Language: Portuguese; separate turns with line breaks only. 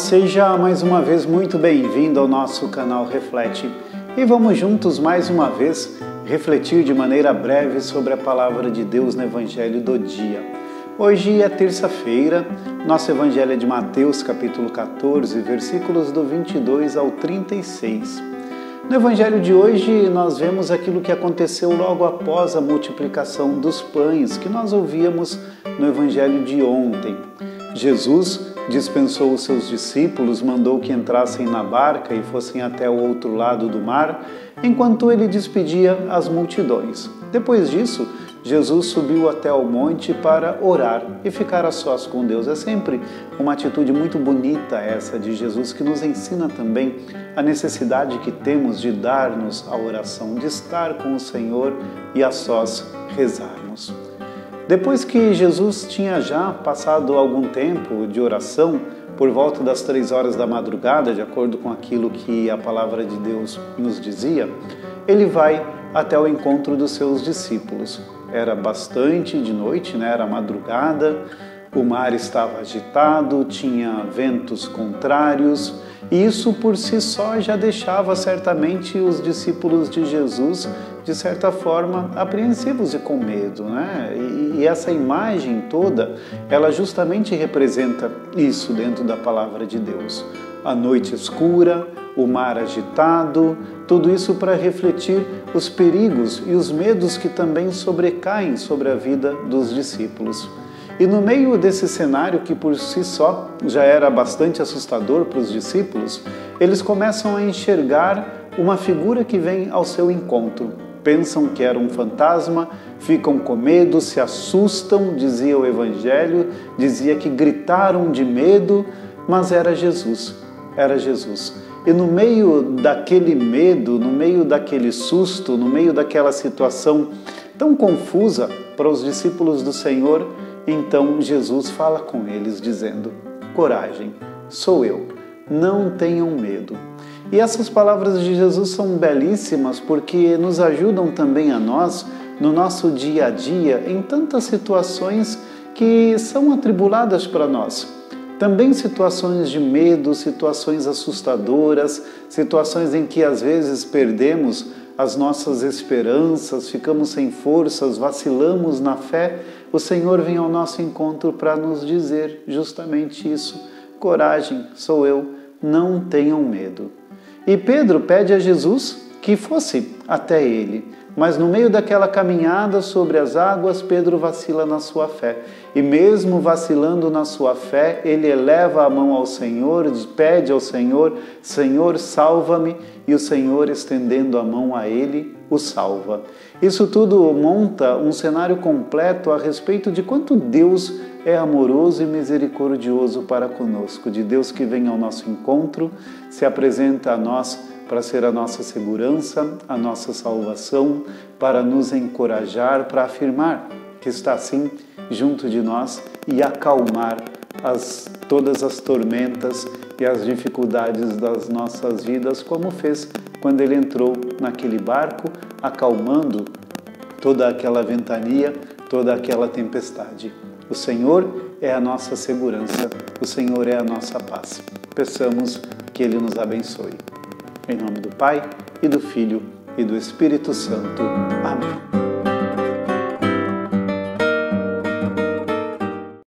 seja mais uma vez muito bem-vindo ao nosso canal Reflete e vamos juntos mais uma vez refletir de maneira breve sobre a Palavra de Deus no Evangelho do dia. Hoje é terça-feira, nosso Evangelho é de Mateus capítulo 14, versículos do 22 ao 36. No Evangelho de hoje nós vemos aquilo que aconteceu logo após a multiplicação dos pães que nós ouvíamos no Evangelho de ontem. Jesus dispensou os seus discípulos, mandou que entrassem na barca e fossem até o outro lado do mar, enquanto ele despedia as multidões. Depois disso, Jesus subiu até o monte para orar e ficar a sós com Deus. É sempre uma atitude muito bonita essa de Jesus, que nos ensina também a necessidade que temos de dar-nos a oração, de estar com o Senhor e a sós rezarmos. Depois que Jesus tinha já passado algum tempo de oração, por volta das 3 horas da madrugada, de acordo com aquilo que a palavra de Deus nos dizia, ele vai até o encontro dos seus discípulos. Era bastante de noite, era madrugada, o mar estava agitado, tinha ventos contrários, e isso por si só já deixava certamente os discípulos de Jesus, de certa forma, apreensivos e com medo, E essa imagem toda, ela justamente representa isso dentro da palavra de Deus. A noite escura, o mar agitado, tudo isso para refletir os perigos e os medos que também sobrecaem sobre a vida dos discípulos. E no meio desse cenário, que por si só já era bastante assustador para os discípulos, eles começam a enxergar uma figura que vem ao seu encontro. Pensam que era um fantasma, ficam com medo, se assustam, dizia o Evangelho, dizia que gritaram de medo, mas era Jesus, era Jesus. E no meio daquele medo, no meio daquele susto, no meio daquela situação tão confusa para os discípulos do Senhor, então Jesus fala com eles dizendo: coragem, sou eu, não tenham medo. E essas palavras de Jesus são belíssimas porque nos ajudam também a nós, no nosso dia a dia, em tantas situações que são atribuladas para nós. Também situações de medo, situações assustadoras, situações em que às vezes perdemos as nossas esperanças, ficamos sem forças, vacilamos na fé. O Senhor vem ao nosso encontro para nos dizer justamente isso: coragem, sou eu, não tenham medo. E Pedro pede a Jesus que fosse até ele, mas no meio daquela caminhada sobre as águas, Pedro vacila na sua fé. E mesmo vacilando na sua fé, ele eleva a mão ao Senhor, pede ao Senhor: Senhor, salva-me, e o Senhor, estendendo a mão a ele, o salva. Isso tudo monta um cenário completo a respeito de quanto Deus é amoroso e misericordioso para conosco, de Deus que vem ao nosso encontro, se apresenta a nós para ser a nossa segurança, a nossa salvação, para nos encorajar, para afirmar que está assim junto de nós e acalmar todas as tormentas e as dificuldades das nossas vidas, como fez quando ele entrou naquele barco, acalmando toda aquela ventania, toda aquela tempestade. O Senhor é a nossa segurança, o Senhor é a nossa paz. Peçamos que Ele nos abençoe. Em nome do Pai, e do Filho, e do Espírito Santo.